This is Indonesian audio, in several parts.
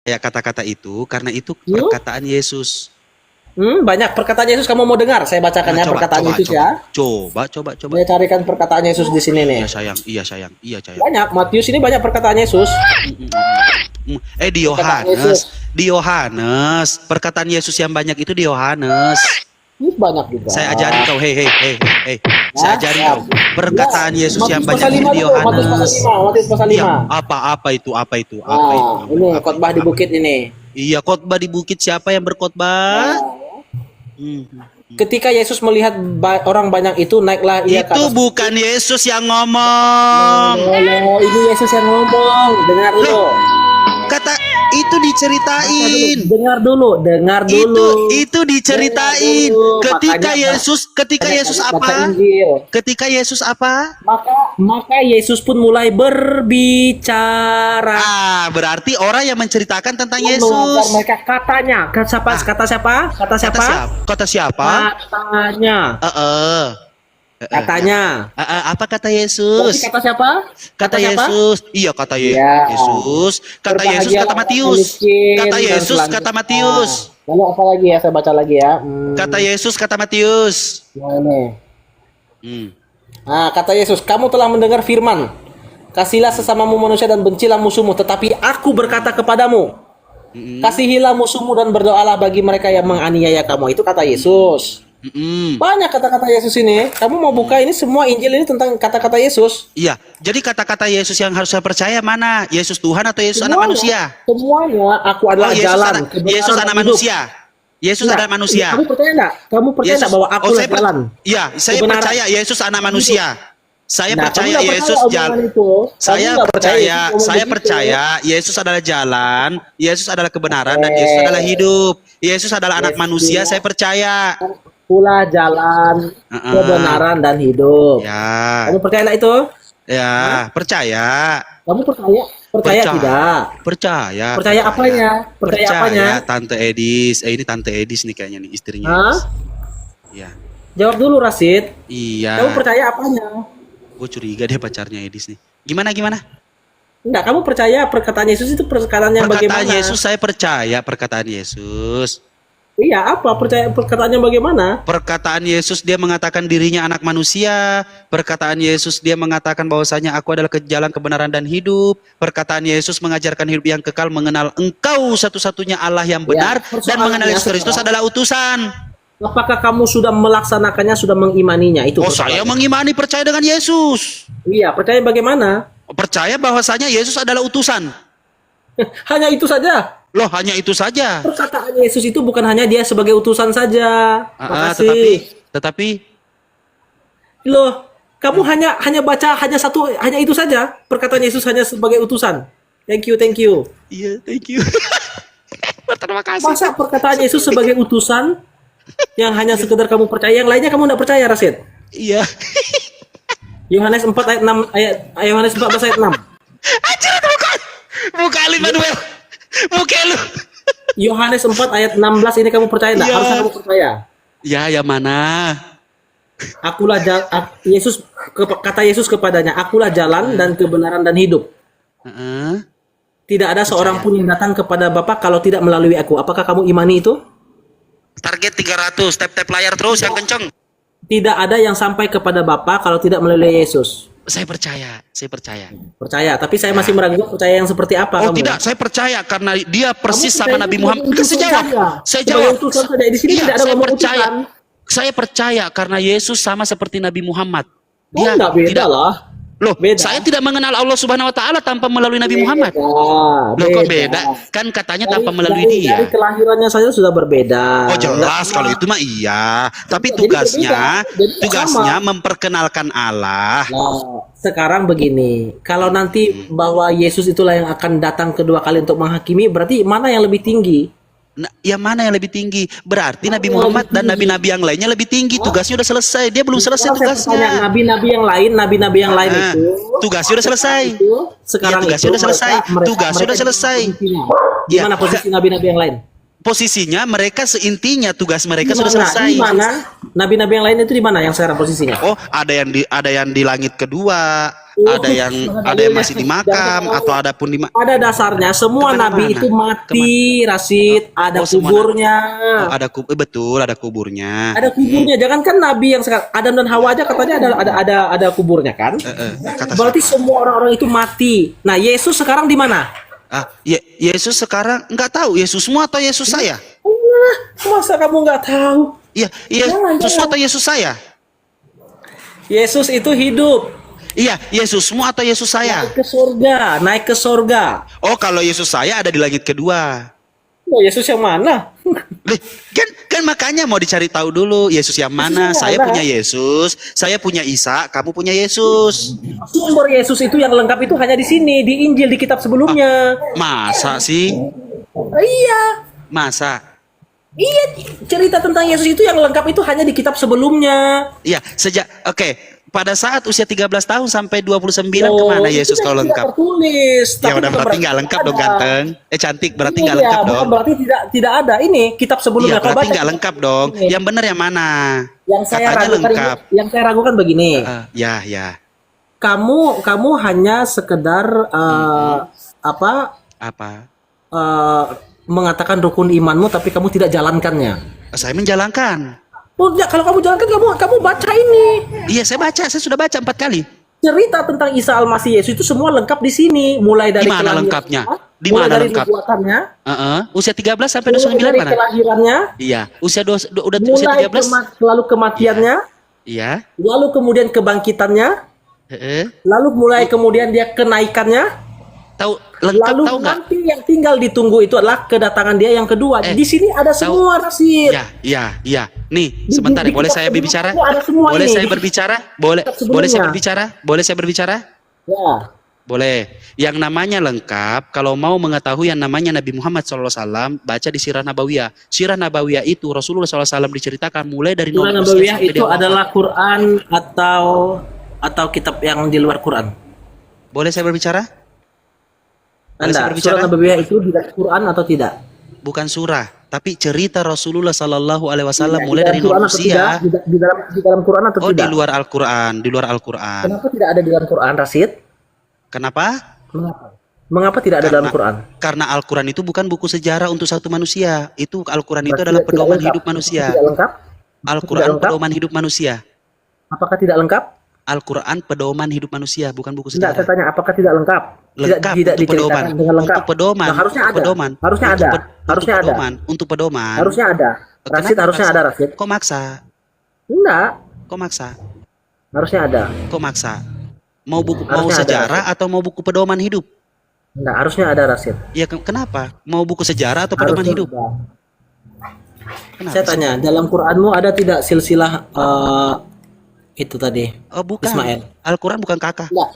kayak kata-kata itu karena itu Yuk. perkataan Yesus. Banyak perkataan Yesus kamu mau dengar? Saya bacakan Nah, ya perkataan Yesus ya. coba. Saya carikan perkataan Yesus di sini nih. Iya sayang, iya sayang. Banyak, Matius ini banyak perkataan Yesus. Di Perkataan Yesus. Yohanes, perkataan Yesus yang banyak itu di Yohanes. Ini banyak juga. Saya ajarin kau, hei. Saya ajarin Ya. kau. Perkataan Ya, Yesus yang Matius banyak pasal itu 5 di dulu, Matius pasal Yohanes. 5, Matius pasal 5. Iya, apa itu? Ini khotbah di bukit ini. Iya, khotbah di bukit, siapa yang berkhotbah? Ketika Yesus melihat orang banyak itu, naiklah ia ke Itu atas. bukan Yesus yang ngomong. Loh, ini Yesus yang ngomong. Dengar dulu. Kata itu diceritain. Dengar dulu. Itu diceritain. Dengar dulu. Ketika Makanya, Yesus baca apa? Injil. Ketika Yesus apa? Maka Yesus pun mulai berbicara. Berarti orang yang menceritakan tentang Mengajar Yesus. mereka katanya. Kata siapa? Kata siapa? Katanya. Katanya. Apa kata Berarti Yesus? kata siapa? Kata siapa? Yesus. Iya, kata Ya. Yesus. Kata Yesus, kata Berbahagialah Matius. miskin Kata dan Yesus, selanjutnya. kata Matius. Lalu apa lagi ya? Saya baca lagi ya. Kata Yesus, kata Matius. Nah, ini. Hmm. Kata Yesus, kamu telah mendengar firman. Kasihilah sesamamu manusia dan bencilah musuhmu. Tetapi aku berkata kepadamu, kasihilah musuhmu dan berdoalah bagi mereka yang menganiaya kamu. Itu kata Yesus. Banyak kata-kata Yesus ini. Kamu mau buka ini semua Injil ini tentang kata-kata Yesus. Iya, jadi kata-kata Yesus yang harus saya percaya mana? Yesus Tuhan atau Yesus anak manusia? Semuanya. Aku adalah jalan. Yesus anak manusia. Yesus adalah manusia. Kamu percaya enggak? Kamu percaya enggak bahwa aku adalah jalan? Iya, saya Kebenaran. percaya Yesus anak manusia. Saya Nah, percaya kamu nggak Yesus percaya jalan. omongan itu. Saya Kamu nggak percaya, Yesus ngomong saya begitu. percaya Yesus adalah jalan, Yesus adalah kebenaran dan Yesus adalah hidup. Yesus adalah anak Yesus. manusia, saya percaya. Akulah jalan, kebenaran dan hidup. Ya, Kamu percaya enggak itu? ya, percaya. Kamu percaya? Percaya tidak? Percaya. Percaya apanya? Percaya apanya? Tante Edis, ini Tante Edis nih kayaknya nih istrinya. Hah? Iya. Jawab dulu Rasid. Iya. Kamu percaya apanya? Gue curiga deh pacarnya Edis nih. Gimana? Enggak, kamu percaya perkataan Yesus itu perkataan yang Perkataan bagaimana? Yesus, saya percaya perkataan Yesus. Iya, apa? Percaya perkataan yang bagaimana? Perkataan Yesus dia mengatakan dirinya anak manusia. Perkataan Yesus dia mengatakan bahwasanya aku adalah jalan kebenaran dan hidup. Perkataan Yesus mengajarkan hidup yang kekal, mengenal Engkau satu-satunya Allah yang benar dan mengenal Yesus Kristus adalah utusan. Apakah kamu sudah melaksanakannya, sudah mengimaninya? Itu Saya mengimani percaya dengan Yesus. Iya, percaya bagaimana? Percaya bahwasanya Yesus adalah utusan. Hanya itu saja. Loh, hanya itu saja. Perkataan Yesus itu bukan hanya dia sebagai utusan saja. Makasih. Tetapi Loh, kamu hanya baca hanya itu saja. Perkataan Yesus hanya sebagai utusan. Thank you. iya, thank you. Terima kasih. Masa perkataan Yesus sebagai utusan yang hanya sekedar kamu percaya, yang lainnya kamu tidak percaya, Rasid? Iya. Yohanes 4 ayat 6 Yohanes 14 ayat 6. Anjir, itu buka Manuel. Buka lu. Yohanes 4 ayat 16 ini kamu percaya enggak? Iya. Harusnya kamu percaya. Ya, yang mana? Akulah kata Yesus kepadanya, akulah jalan dan kebenaran dan hidup. Tidak ada seorang pun yang datang kepada Bapa kalau tidak melalui aku. Apakah kamu imani itu? Target 300, tap layar terus yang kenceng. Tidak ada yang sampai kepada Bapa kalau tidak melalui Yesus. Saya percaya. Percaya, tapi saya masih meragukan percaya yang seperti apa Oh kamu? tidak, saya percaya karena dia persis Kamu sama percaya Nabi itu Muhammad. sebagai Saya utusan jawab. saja. Saya Sebagai jawab. utusan saja. Di sini Iya, tidak ada saya ngomong percaya. utusan. Saya percaya karena Yesus sama seperti Nabi Muhammad. Dia enggak beda tidak. lah. Loh, Beda. saya tidak mengenal Allah Subhanahu wa taala tanpa melalui Nabi Muhammad. Loh, kok beda? Kan katanya tanpa melalui dia. Dari kelahirannya saja sudah berbeda. Oh jelas kalau itu mah iya. Tapi Jadi tugasnya berbeda. Jadi tugasnya sama. memperkenalkan Allah. Nah, sekarang begini, kalau nanti bahwa Yesus itulah yang akan datang kedua kali untuk menghakimi, berarti mana yang lebih tinggi? Nah, yang mana yang lebih tinggi? Berarti Nabi Muhammad dan nabi-nabi yang lainnya lebih tinggi. Tugasnya udah selesai. Dia belum selesai Sekarang saya bertanya, tugasnya. nabi-nabi yang lain itu Tugasnya udah selesai. sekarang Iya, tugasnya itu udah selesai. mereka Tugasnya udah selesai. posisinya. Iya. Gimana posisi nabi-nabi yang lain? posisinya mereka seintinya tugas mereka Di sudah mana? selesai. Di mana? Nabi-nabi yang lain itu di mana yang sekarang posisinya? Oh, ada yang di langit kedua, ada yang masih di makam atau ada pun di Pada dasarnya semua Kemana-mana? nabi itu mati, Rasid. Ada Oh, semua kuburnya. ada betul ada kuburnya. Ada kuburnya. Jangankan nabi yang sekarang Adam dan Hawa aja katanya ada kuburnya kan? Kata Berarti siapa? semua orang-orang itu mati. Nah, Yesus sekarang di mana? Yesus sekarang nggak tahu Yesusmu atau Yesus saya? Allah, masa kamu nggak tahu? Iya, Jangan, Yesusmu jangan. atau Yesus saya? Yesus itu hidup. Iya, Yesusmu atau Yesus saya? Naik ke surga. Oh, kalau Yesus saya ada di langit kedua. Oh, Yesus yang mana? Lih, kan makanya mau dicari tahu dulu Yesus yang mana. Yesus yang Saya mana? punya Yesus, saya punya Isa, kamu punya Yesus. Sumber Yesus itu yang lengkap itu hanya di sini, di Injil, di kitab sebelumnya. Masa sih? Iya. Masa? Iya, cerita tentang Yesus itu yang lengkap itu hanya di kitab sebelumnya. Iya, pada saat usia 13 tahun sampai 29 kemana itu Yesus kan kalau tidak lengkap? tertulis. Ya Tapi udah bukan berarti nggak lengkap dong ada. ganteng. Cantik berarti nggak Iya, lengkap bukan dong. berarti tidak ada. Ini kitab sebelumnya. Iya Kau berarti baca nggak lengkap dong. ini. Yang benar yang mana? Yang saya Katanya ragukan lengkap. yang saya ragukan begini. Ya. Kamu hanya sekedar Apa? mengatakan rukun imanmu tapi kamu tidak jalankannya. Saya menjalankan. Oh, ya, kalau kamu jalankan kamu baca ini. Iya saya baca. Saya sudah baca 4 kali. Cerita tentang Isa Al-Masih Yesus itu semua lengkap di sini, mulai dari Di mana kelahiran- lengkapnya? Di mulai mana dari lengkap? nubuatannya, Usia 13 sampai mulai 29 dari mana? kelahirannya, Iya. Usia udah usia mulai 13. lalu kematiannya, Iya. lalu kemudian kebangkitannya, Heeh. lalu mulai kemudian dia kenaikannya, Tahu lengkap lalu tahu nggak? nanti yang tinggal ditunggu itu adalah kedatangan dia yang kedua. Di sini ada semua, Rasid. Iya. Nih, sebentar di boleh kitab saya berbicara? sebelumnya ada semua Boleh ini. saya berbicara? Boleh Kitab boleh saya sebelumnya. berbicara? Boleh saya berbicara? Ya. Boleh. Yang namanya lengkap, kalau mau mengetahui yang namanya Nabi Muhammad SAW, baca di Sirah Nabawiyah. Sirah Nabawiyah itu Rasulullah SAW diceritakan mulai dari Surah nol usia Nabawiyah sampai itu dia wafat. adalah Quran atau kitab yang di luar Quran. Boleh saya berbicara? Boleh saya Anda, berbicara? surah Nabawiyah itu di dalam Quran atau tidak? Bukan surah, tapi cerita Rasulullah SAW Iya, mulai di dalam dari Quran nol atau usia. tidak? Di dalam Quran atau Oh, tidak? di luar Al-Quran, di luar Al-Quran. Kenapa tidak ada di dalam Quran, Rasid? Kenapa? Mengapa tidak ada dalam Quran? Karena Al-Quran itu bukan buku sejarah untuk satu manusia. Itu Al-Quran itu Berarti adalah tidak pedoman lengkap. hidup manusia. Tidak lengkap? Al-Quran Tidak lengkap? pedoman hidup manusia. Apakah tidak lengkap? Al-Quran pedoman hidup manusia, bukan buku Tidak, saya sejarah. tanya apakah tidak lengkap? Lengkap tidak untuk pedoman. diceritakan dengan lengkap. Untuk pedoman. Nah, harusnya untuk ada. pedoman. Harusnya Untuk ada. untuk Harusnya ada. pedoman. Untuk pedoman. Harusnya ada. Rasid Kenapa harusnya maksa? ada, Rasid. Kok maksa? Enggak. Kok maksa? Harusnya ada. Kok maksa? Mau buku mau Harusnya ada, sejarah atau mau buku pedoman hidup? Enggak, harusnya ada, Rasid. Ya kenapa? Mau buku sejarah atau pedoman Harusnya hidup? ada. Kenapa Saya sih? tanya, dalam Quranmu ada tidak silsilah itu tadi? Oh bukan. Ismail. Al-Quran bukan kakak. Enggak.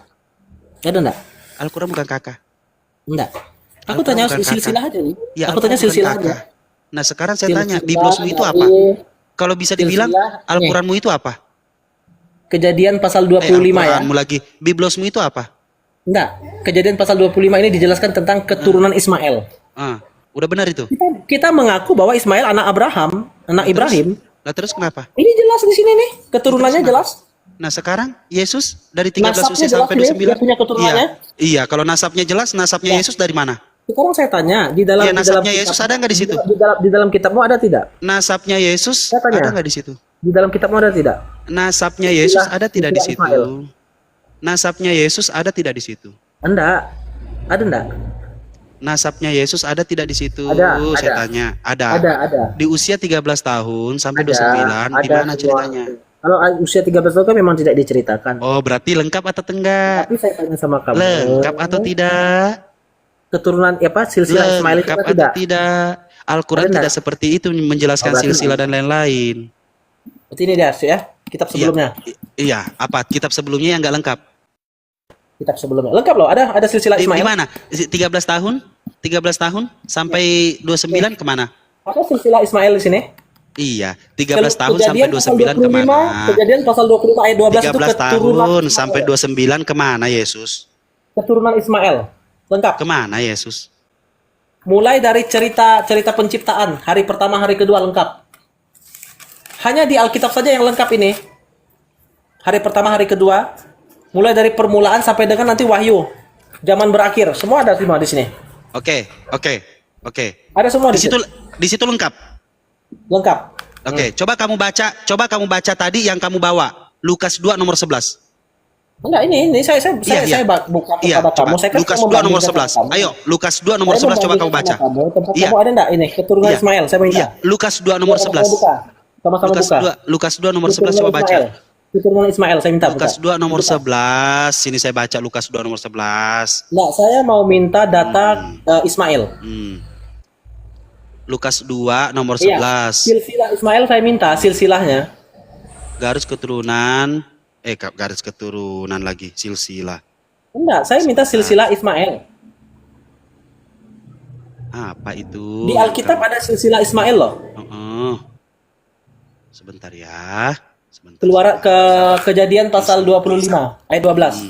Ada enggak? Al-Quran bukan kakak. Enggak. Aku Al-Quran tanya bukan silsilah aja nih. Ya, Aku tanya Al-Quran bukan silsilah aja. kakak. Nah sekarang saya tanya, Silsilah Biblosmu itu apa? dari Kalau bisa dibilang, silsilah- Al-Quranmu itu apa? Kejadian pasal 25 ya? Al-Quranmu lagi. Biblosmu itu apa? Enggak. Kejadian pasal 25 ini dijelaskan tentang keturunan Ismail. Udah benar itu. Kita mengaku bahwa Ismail anak Abraham, anak Ibrahim. Lah terus kenapa? Ini jelas di sini nih, keturunannya jelas. Nah sekarang Yesus dari 13 Nasabnya usia jelas sampai ini, 29. dia punya keturunannya. Iya, kalau nasabnya jelas, nasabnya Yesus dari mana? Sekarang saya tanya, di dalam Iya, di dalam nasabnya Yesus ada nggak di situ? Di dalam kitabmu ada tidak? Nasabnya Yesus Saya tanya. ada nggak di situ? Di dalam kitabmu ada tidak? Nasabnya Yesus ada tidak di silsilah situ? Ismail. Nasabnya Yesus ada tidak di situ? Enggak. Ada enggak? Nasabnya Yesus ada tidak di situ? Ada, Saya ada. tanya. Ada. Ada. Di usia 13 tahun sampai Ada, 29, di ada mana semua. ceritanya? Kalau usia 13 tahun kan memang tidak diceritakan. Oh, berarti lengkap atau enggak? Tapi saya tanya sama kamu. Lengkap atau tidak? Keturunan apa silsilah Ismail itu Lengkap apa atau tidak? tidak? Al-Quran Ada tidak seperti itu menjelaskan Oh, berarti silsilah dan lain-lain. Berarti ini dia ya, kitab sebelumnya. Iya, apa? Kitab sebelumnya yang nggak lengkap. Kitab sebelumnya. Lengkap loh, ada silsilah Di Ismail. mana? 13 tahun? 13 tahun sampai 29 kemana? Ada silsilah Ismail di sini. Iya, 13 tahun Kejadian sampai pasal 29 kemana? Kejadian pasal 25 ayat 12 itu 13 keturunan tahun Ismail. sampai 29 kemana Yesus? Keturunan Ismail. Lengkap. Kemana Yesus? Mulai dari cerita penciptaan, hari pertama, hari kedua lengkap. Hanya di Alkitab saja yang lengkap ini. Hari pertama, hari kedua, mulai dari permulaan sampai dengan nanti wahyu. Zaman berakhir, semua ada semua di sini. Oke. Ada semua Di situ lengkap. lengkap. Oke, coba kamu baca tadi yang kamu bawa. Lukas 2 nomor 11. Enggak, ini saya Iya. buka Iya, kepada kamu. coba. Saya kan Lukas mau 2 nomor bandingkan 11. sama kamu. Ayo, Lukas 2 nomor Saya mau 11 coba kamu bandingkan baca. sama kamu. Tempat Iya. kamu ada enggak ini? Keturunan Iya. Ismail, saya minta. Iya, Lukas 2 nomor Sama-sama 11. buka. Sama-sama buka. Lukas 2 nomor 11 Keturunan coba baca. Ismail. Keturunan Ismail, saya minta Lukas buka. 2 nomor 11. Sini saya baca Lukas 2 nomor 11. Enggak, saya mau minta data Ismail. Lukas 2 nomor Iya. 11. Silsilah Ismail saya minta silsilahnya. Garis keturunan lagi, silsilah. Enggak, saya minta silsilah Ismail. Apa itu? Di Alkitab ada silsilah Ismail loh. Sebentar ya. Sebentar. Keluar ke Kejadian pasal 25 ayat 12.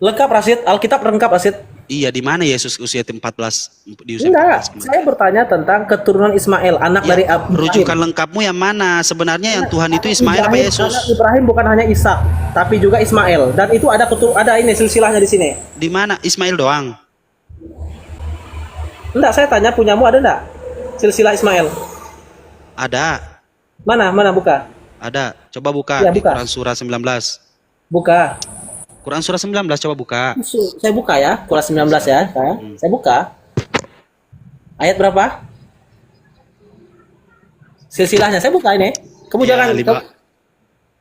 Lengkap Rasid, Alkitab lengkap Rasid. Iya, di mana Yesus usia 14 di usia Enggak, 14 kemarin? saya bertanya tentang keturunan Ismail, anak dari Ibrahim. Rujukan lengkapmu yang mana? Sebenarnya yang Tuhan itu Ismail apa Ibrahim, Yesus? anak Ibrahim bukan hanya Ishak, tapi juga Ismail. Dan itu ada ini silsilahnya di sini. Di mana? Ismail doang. Enggak, saya tanya punyamu ada enggak? Silsilah Ismail. Ada. Mana buka? Ada. Coba buka Ya, di buka. Quran surah 19. Buka. Quran surah 19 coba buka. Saya buka ya, Quran 19 ya, saya buka. Ayat berapa? Silsilahnya saya buka ini. Kamu Ya, jangan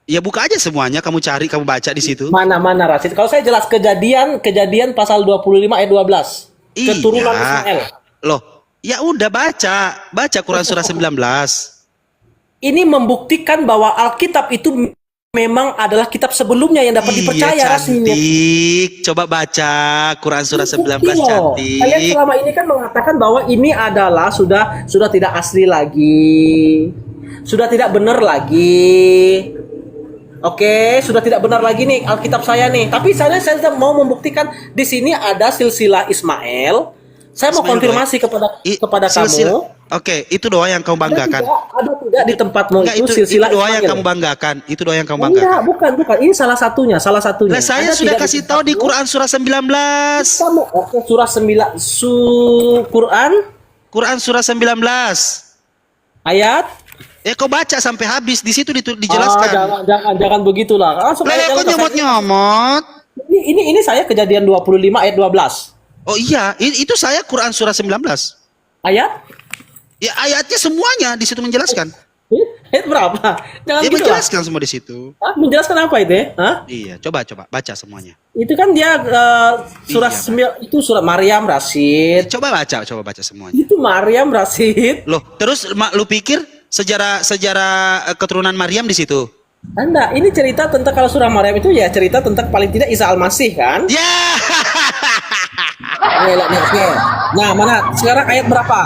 Ya buka aja semuanya, kamu cari, kamu baca di situ. mana Rasid. Kalau saya jelas kejadian pasal 25 ayat 12. Keturunan Ismail. Loh, ya udah baca Quran surah 19. Ini membuktikan bahwa Alkitab itu memang adalah kitab sebelumnya yang dapat dipercaya rasminya. Cantik. Coba baca Quran surah 19 Bukti loh. cantik. Kalian selama ini kan mengatakan bahwa ini adalah sudah tidak asli lagi. Sudah tidak benar lagi. Oke, sudah tidak benar lagi nih Alkitab saya nih. Tapi saya mau membuktikan di sini ada silsilah Ismail. Saya mau Ismail konfirmasi kepada kamu. Oke, itu doa yang kamu banggakan. Ada tidak di tempatmu Enggak, itu itu silsilah doa yang Ismail? kamu banggakan. Itu doa yang kamu Enggak, banggakan. bukan. Ini salah satunya. Lah saya Ada sudah tidak kasih tahu di tempatmu? Quran surah 19. Kamu oke surah 9 Quran surah 19. ayat. Kau baca sampai habis, di situ dijelaskan. Jangan begitulah. Langsung Lah ayatnya kok lengkap. nyomot-nyomot? Ini saya Kejadian 25 ayat 12. Oh iya, itu saya Quran surah 19. Ayat? Ya ayatnya semuanya di situ menjelaskan. Ayat berapa? Jangan Dia gitu lah. menjelaskan semua di situ. Hah? Menjelaskan apa itu? Hah? Iya, coba baca semuanya. Itu kan dia surah Iya, 9 itu surah Maryam Rasid. Coba baca semuanya. Itu Maryam Rasid. Loh, terus lu pikir sejarah keturunan Maryam di situ? Anda, ini cerita tentang kalau surah Maryam itu ya cerita tentang paling tidak Isa Al-Masih kan? Ya. Oke. Nah, mana? Sekarang ayat berapa?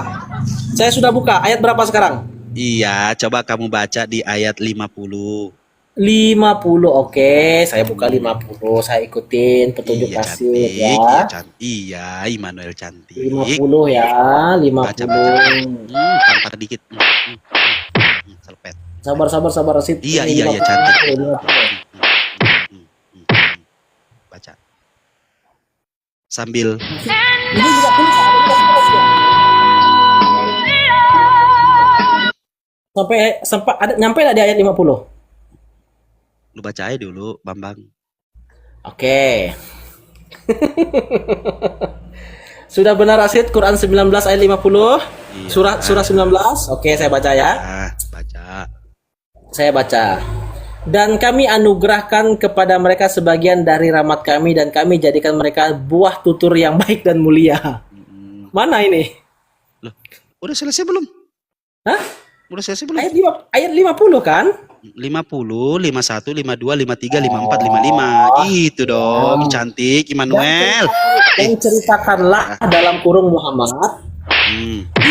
Saya sudah buka. Ayat berapa sekarang? Iya, coba kamu baca di ayat 50. 50. Oke, saya buka 50. Saya ikutin petunjuk Iya, kasih cantik. ya. Iya, cantik. Iya, Immanuel cantik. 50 ya, 50. Tampar dikit. Selpet. Sabar Rasid. Iya, Ini iya, 50. cantik. 50. Baca. Sambil Ini juga tulis sampai ada nyampe lah di ayat 50. lu baca aja dulu, Bambang. Oke. Sudah benar Rasid, Quran 19 ayat 50. Iya. Surah 19. Oke, saya baca ya. Baca. Saya baca. Dan kami anugerahkan kepada mereka sebagian dari rahmat kami dan kami jadikan mereka buah tutur yang baik dan mulia. Mana ini? Loh, udah selesai belum? Hah? Udah selesai belum? Ayat 50 kan? 50, 51, 52, 53, 54, 55. Itu dong, cantik Immanuel. Dan ceritakanlah dalam kurung Muhammad.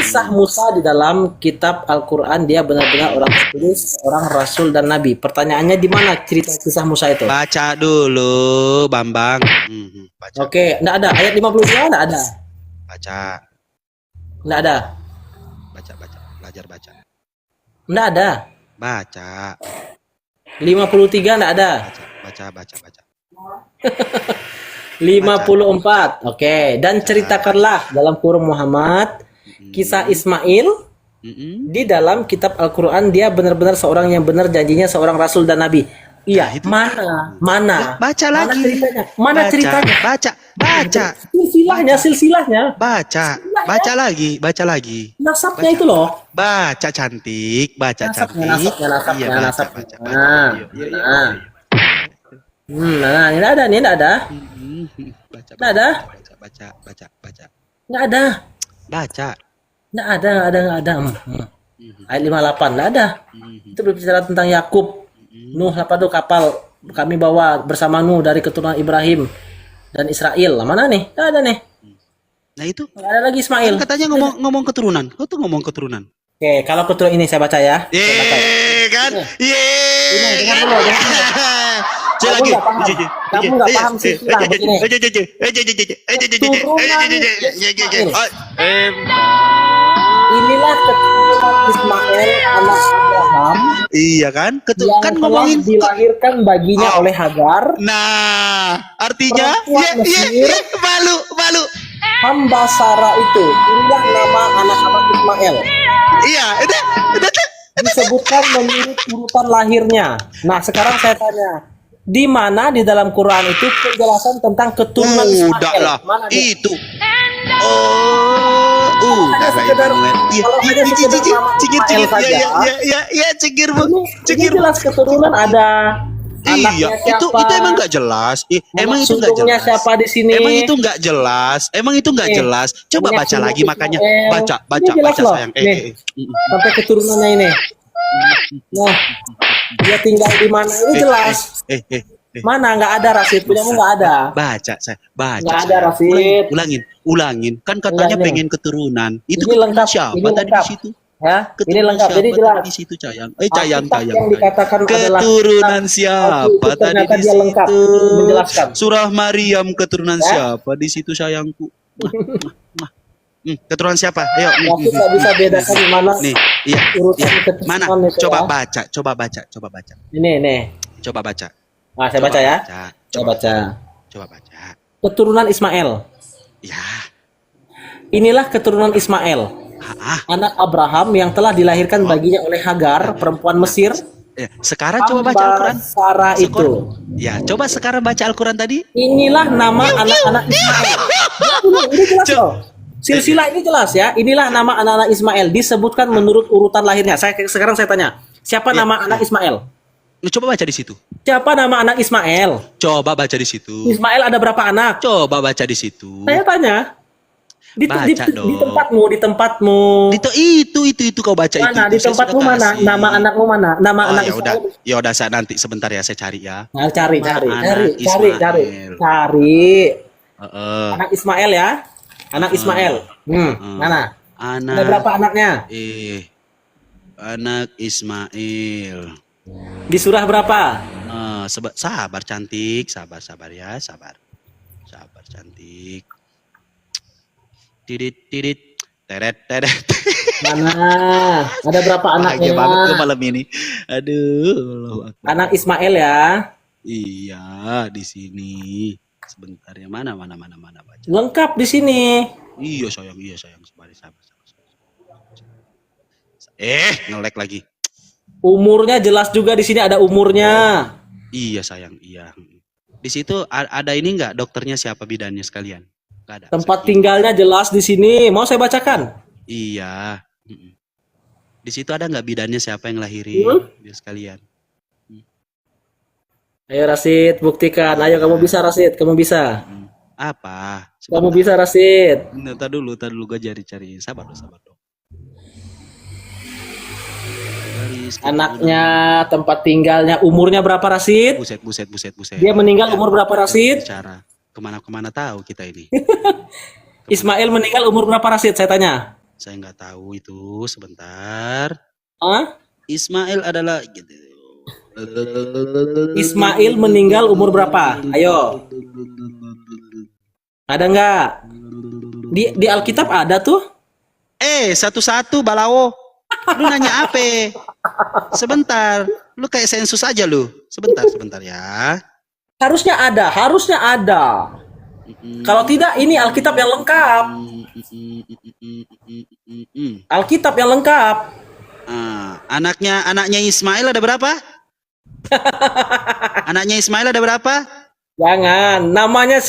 Kisah Musa di dalam kitab Al-Quran dia benar-benar orang tulis, orang rasul dan nabi. Pertanyaannya di mana cerita kisah Musa itu? Baca dulu, Bambang. Baca. Oke, enggak ada. Ayat 52 enggak ada. Baca. Enggak ada. Baca. Belajar baca. Enggak ada. Baca. 53 enggak ada. Baca. 54. Oke, dan ceritakanlah dalam kurung Muhammad kisah Ismail di dalam kitab Al-Quran. Dia benar-benar seorang yang benar, janjinya seorang rasul dan nabi. Iya, itu. mana? Baca Mana lagi. ceritanya? Mana ceritanya? Baca. Silsilahnya. Baca lagi. Nasabnya itu loh. Baca cantik. Nasabnya. Iya, baca. Yuk. Nah, ini ada. Baca. Nggak ada. Baca. Nggak ada. Baca. Nggak ada. Ayat 58 nggak ada. Itu berbicara tentang Yakub. Nuh, apa tuh kapal kami bawa bersama Nuh dari keturunan Ibrahim dan Israel. Lah, mana nih? Nggak ada nih. Nah itu. Nggak ada lagi Ismail. Kan katanya ngomong keturunan. Kau tuh ngomong keturunan. Oke, kalau keturunan ini saya baca ya. Saya baca. Kan? Ini, dengar dulu. Saya Kamu lagi. nggak paham. Kamu nggak paham silsilah begini. Inilah keturunan Ismail anak Abraham Iya kan? yang Kan telah ngomongin. dilahirkan baginya Oh. oleh Hagar, Nah, artinya Perempuan Mesir. malu. hamba Sarah itu. Inilah nama anak-anak Ismail. Iya, udah. Disebutkan menurut urutan lahirnya. Nah, sekarang saya tanya, di mana di dalam Quran itu penjelasan tentang keturunan Udah Ismail? lah. Mana dia? Itu. Oh, Hanya sekedar- kalau hanya sekedar nama Ismail saja. Iya, cegir bu, Ini jelas keturunan ada. Iya, Anaknya itu siapa? emang nggak jelas. Emang itu nggak Sundungnya jelas. siapa di sini? Emang itu nggak jelas. Coba minyak baca lagi sundung makanya. Ismail. Baca Ini jelas loh. sayang. Nih. Sampai keturunannya ini. Nah, dia tinggal di mana ini jelas. Mana nggak ada Rasid, punyamu nggak ada. Baca. Nggak ada, sayang. Rasid. Ulangin. Kan katanya Ulangin. pengen keturunan. Itu Ini lengkap, siapa ini tadi lengkap. di situ? Ya, ini Keturunan lengkap. siapa Jadi tadi jelas. di situ Cayang. Alkitab yang dikatakan adalah Keturunan kitab, siapa itu tadi ternyata di dia lengkap situ? menjelaskan. Surah Maryam keturunan Ya. siapa di situ sayangku? Keturunan siapa? Ayo. Tapi nggak bisa bedakan di mana Nih, iya. urutan Iya. keturunan Mana? itu Coba ya. baca. Ini nih. Coba baca. Nah, saya baca ya. Saya baca. Coba baca. Keturunan Ismail. Ya. Inilah keturunan Ismail, anak Abraham yang telah dilahirkan baginya oleh Hagar, perempuan Mesir. Sekarang coba baca Al-Quran. Sarah itu. Ya, coba sekarang baca Al-Quran tadi. Inilah nama anak-anak Ismail. Ini jelas loh. Silsilah ini jelas ya. Inilah nama anak-anak Ismail disebutkan menurut urutan lahirnya. Sekarang saya tanya, siapa nama anak Ismail? Coba baca di situ. Siapa nama anak Ismail? Coba baca di situ. Ismail ada berapa anak? Coba baca di situ. Saya tanya. Di Dong. tempatmu. Itu kau baca Mana? itu. Di tempatmu mana? Nama anakmu mana? Nama anak ya udah. Ismail. Ya udah saya nanti sebentar ya saya cari ya. Nah, cari. Anak Ismail. Anak Ismail ya. Anak Ismail. Mana? Anak. Ada berapa anaknya? Anak Ismail. Di surah berapa? Sabar cantik, sabar ya, sabar cantik. Tidit, teret. Mana? Ada berapa Bahagia anaknya? banget gue malam ini. Aduh, Allahu Akbar. Anak Ismail ya. Iya, di sini. Sebentar ya, mana baca. Lengkap di sini. Iya sayang, sabar. Nge-lag lagi. Umurnya jelas juga di sini ada umurnya. Iya sayang, iya. Di situ ada ini enggak dokternya siapa bidannya sekalian? Enggak ada. Tempat tinggalnya jelas di sini. Mau saya bacakan? Iya. Di situ ada nggak bidannya siapa yang lahirin dia sekalian? Ayo Rasid, buktikan. Ayo kamu bisa Rasid, kamu bisa. Apa? Kamu bisa Rasid. Tar dulu gue cari. Sabar dong. Anaknya, tempat tinggalnya, umurnya berapa Rasid? Buset. Dia meninggal umur berapa Rasid? Bicara kemana tahu kita ini. Ismail meninggal umur berapa Rasid? Saya tanya. Saya nggak tahu itu. Sebentar. Hah? Ismail adalah gitu. Ismail meninggal umur berapa? Ayo. Ada nggak? Di Alkitab ada tuh. Satu-satu balawo. Lu nanya apa? Sebentar. Lu kayak sensus aja lu. Sebentar ya. Harusnya ada, harusnya ada. Kalau tidak, ini Alkitab yang lengkap. Alkitab yang lengkap. Anaknya Ismail ada berapa? Anaknya Ismail ada berapa? Jangan, namanya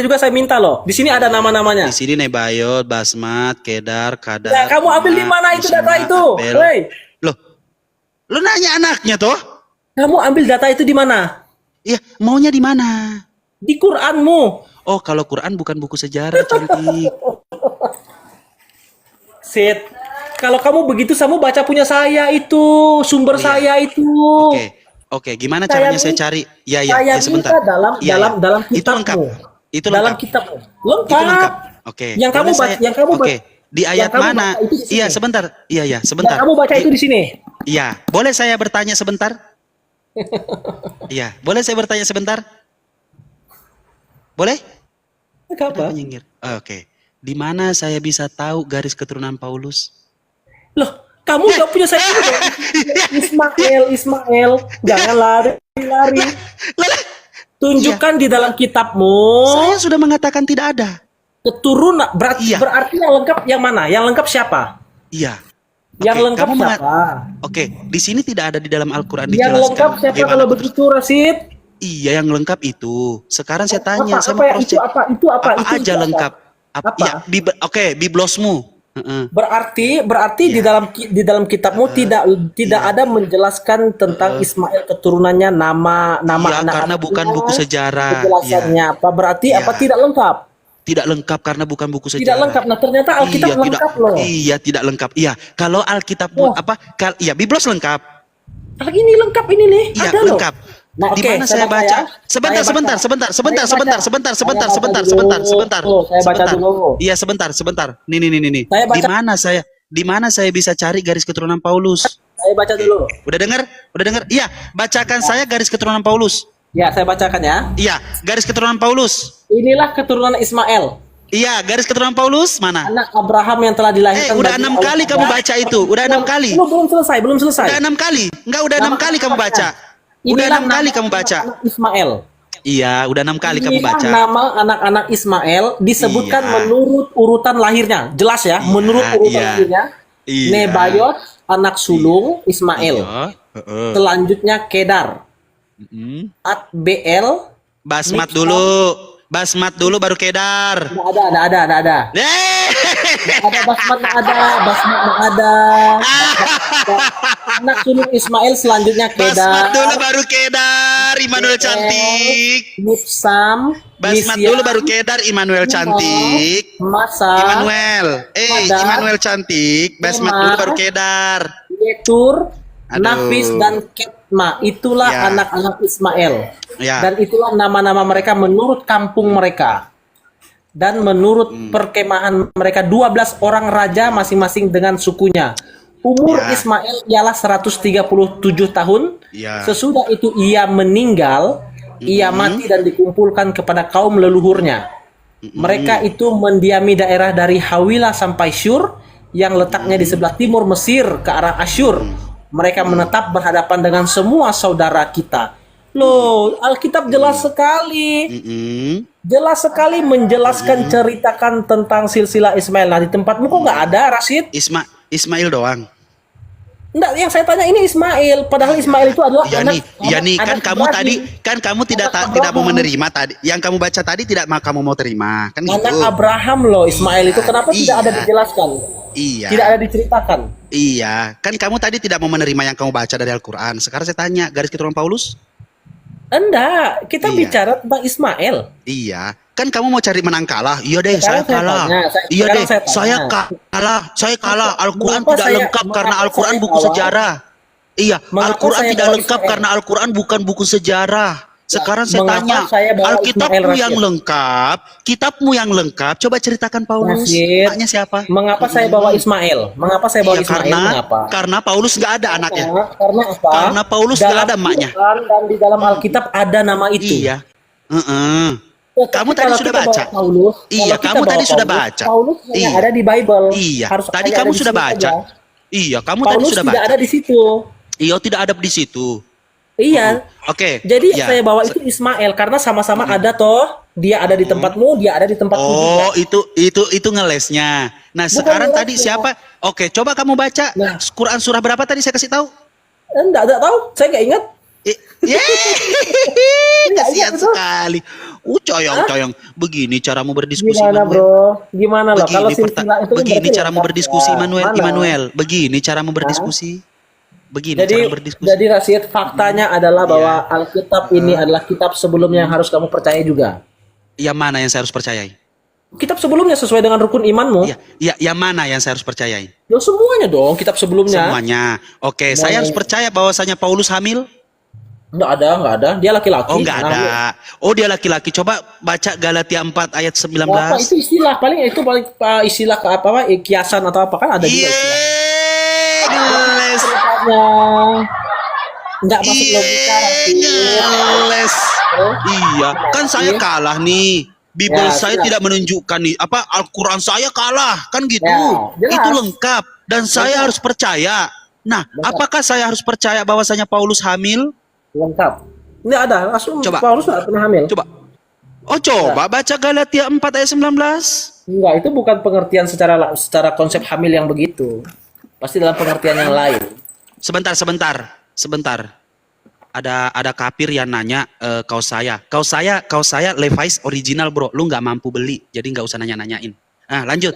juga saya minta loh. Di sini ada nama-namanya. Di sini Nebayot, Basmat, Kedar, Kadar. Ya, kamu ambil di mana itu data itu? Hei, Loh, lu nanya anaknya toh? kamu ambil data itu di mana? Iya, maunya di mana? Di Quranmu. Oh, kalau Quran bukan buku sejarah, cantik. Set. Kalau kamu begitu, kamu baca punya saya itu, sumber saya itu. Oke, gimana caranya saya cari? Ya, sebentar. Dalam Itu lengkap. kitabmu. Itu Dalam lengkap. kitabmu. Itu lengkap. Oke. Yang kamu Boleh baca, Oke. Di ayat mana? Iya, sebentar. Iya, sebentar. Yang kamu baca itu di sini. Iya, boleh saya bertanya sebentar? Iya, boleh saya bertanya sebentar? Boleh? Apa? Penyinggir. Oke. Di mana saya bisa tahu garis keturunan Paulus? Loh, kamu gak punya saya juga. Ismail, jangan lari. Tunjukkan di dalam kitabmu. Saya sudah mengatakan tidak ada. Keturunan berarti yang lengkap yang mana? Yang lengkap siapa? Iya. Yang lengkap siapa? Oke, di sini tidak ada di dalam Al-Quran Yang dijelaskan. lengkap siapa kalau begitu, Rasid? Iya, yang lengkap itu. Sekarang saya tanya, Apa itu aja lengkap? Ya, biblosmu. Berarti di dalam kitabmu tidak ada menjelaskan tentang Ismail keturunannya, nama karena bukan buku sejarah. Penjelasannya apa? Berarti apa tidak lengkap? Tidak lengkap karena bukan buku sejarah. Tidak lengkap. Nah, ternyata Alkitab lengkap loh. Iya, tidak lengkap. Iya, kalau Alkitab Biblos lengkap. Ini lengkap ini nih. Iya, ada lengkap. Loh. Nah, di mana saya baca? Sebentar. Iya, sebentar. Nih. Di mana saya bisa cari garis keturunan Paulus? Saya baca dulu. Udah dengar? Iya, bacakan saya garis keturunan Paulus. Ya, saya bacakan ya. Iya, garis keturunan Paulus. Inilah keturunan Ismail. Iya, garis keturunan Paulus mana? Anak Abraham yang telah dilahirkan. Udah 6 kali kamu baca itu. Udah 6 kali. Belum selesai. Udah 6 kali. Enggak, udah 6 kali kamu baca. Udah 6 kali kamu baca. Ismail. Iya, udah 6 kali kamu baca. Nama anak-anak Ismail disebutkan menurut urutan lahirnya. Jelas ya, menurut urutan lahirnya. Nebayot, anak sulung Ismail. Selanjutnya Kedar. Atbel. Basmat dulu baru Kedar. Ada. Basmat ada. Anak sulung Ismail selanjutnya Kedar. Basmat dulu baru Kedar, Immanuel cantik. Mipsam. Basmat dulu baru Kedar, Immanuel cantik. Immanuel cantik. Basmat dulu baru Kedar. Yetur, Nafis dan Ketma, itulah anak-anak Ismail. Dan itulah nama-nama mereka menurut kampung mereka. Dan menurut perkemahan mereka 12 orang raja masing-masing dengan sukunya. Umur Ismail ialah 137 tahun. Sesudah itu ia meninggal, ia mati dan dikumpulkan kepada kaum leluhurnya. Mereka itu mendiami daerah dari Hawilah sampai Syur yang letaknya di sebelah timur Mesir ke arah Asyur. Mereka menetap berhadapan dengan semua saudara kita. Loh, Alkitab jelas sekali. Jelas sekali menjelaskan, ceritakan tentang silsilah Ismail. Nah, di tempatmu kok nggak ada, Rasid? Ismail doang. Enggak, yang saya tanya ini Ismail. Padahal Ismail itu adalah kamu tidak mau menerima tadi. Yang kamu baca tadi tidak kamu mau terima. Kan anak gitu. Abraham loh, Ismail itu kenapa tidak ada dijelaskan? Tidak ada diceritakan. Iya, kan kamu tadi tidak mau menerima yang kamu baca dari Al-Quran. Sekarang saya tanya, garis keturunan Paulus? Enggak, kita bicara tentang Ismail. Iya, kan kamu mau cari menang kalah. Iya deh, saya kalah. Saya kalah. Al-Quran tidak lengkap karena Al-Quran buku sejarah. Iya, Al-Quran tidak lengkap karena Al-Quran bukan buku sejarah. Sekarang saya Mengapa tanya, saya bawa Ismail Alkitabmu Rashid? yang lengkap, kitabmu yang lengkap, coba ceritakan Paulus, Rashid, maknya siapa? mengapa saya bawa Ismail? Mengapa saya bawa Iya, Ismail? Mengapa? karena Paulus nggak ada anaknya. Karena apa? Karena Paulus nggak ada emaknya. Quran dan di dalam Alkitab ada nama itu. Iya. Heeh. Tetapi Kamu tadi kalau sudah kita bawa baca. Paulus, Iya, kalau kita kamu bawa tadi sudah Paulus, baca. Paulus hanya Iya. ada di Bible. Iya. Harus Tadi hanya kamu ada di sudah situ baca. saja. Iya, kamu tadi Paulus sudah tidak baca. ada di situ. Iya, tidak ada di situ. Iya. Oke. Jadi Iya. saya bawa itu Ismail karena sama-sama ada toh. Dia ada di tempatmu, dia ada di tempatku juga. Oh, itu ngelesnya. Nah, sekarang tadi ngelesnya. siapa? Oke, coba kamu baca Nah. Quran surah berapa tadi saya kasih tahu? Enggak tahu, saya nggak ingat. Kasihan sekali. Coyong. Begini caramu berdiskusi, Gimana Immanuel. bro? Gimana loh? Kalau silsilah itu kan begini berarti caramu lengkap berdiskusi, ya. Immanuel. Mana? Immanuel, begini caramu berdiskusi. Begini Jadi, cara berdiskusi. jadi Rashid, faktanya adalah bahwa Iya. Alkitab ini adalah kitab sebelumnya yang harus kamu percaya juga. Yang mana yang saya harus percayai? Kitab sebelumnya sesuai dengan rukun imanmu. Iya, yang mana yang saya harus percayai? Ya semuanya dong, kitab sebelumnya. Semuanya. Oke, saya harus percaya bahwasanya Paulus hamil? Enggak ada. Dia laki-laki. Oh, enggak ada. Oh, dia laki-laki. Coba baca Galatia 4 ayat 19. Apa itu istilah paling istilah ke apa kiasan atau apa kan ada juga istilah. Ngeles. Ceritanya enggak masuk logika Rashid. Ngeles. Oh. Iya, kan saya kalah nih. Bible Ya, saya sudah. tidak menunjukkan nih apa Al-Quran saya kalah, kan gitu. Ya, jelas. Itu lengkap dan saya harus percaya. Nah, apakah saya harus percaya bahwasanya Paulus hamil? Lengkap. Enggak ada, langsung Coba. Paulus enggak pernah hamil. Coba. Oh, coba baca Galatia 4 ayat 19. Enggak, itu bukan pengertian secara konsep hamil yang begitu. Pasti dalam pengertian yang lain. Sebentar. Ada kafir yang nanya kaos saya Levi's original bro, lu nggak mampu beli, jadi nggak usah nanyain. Lanjut.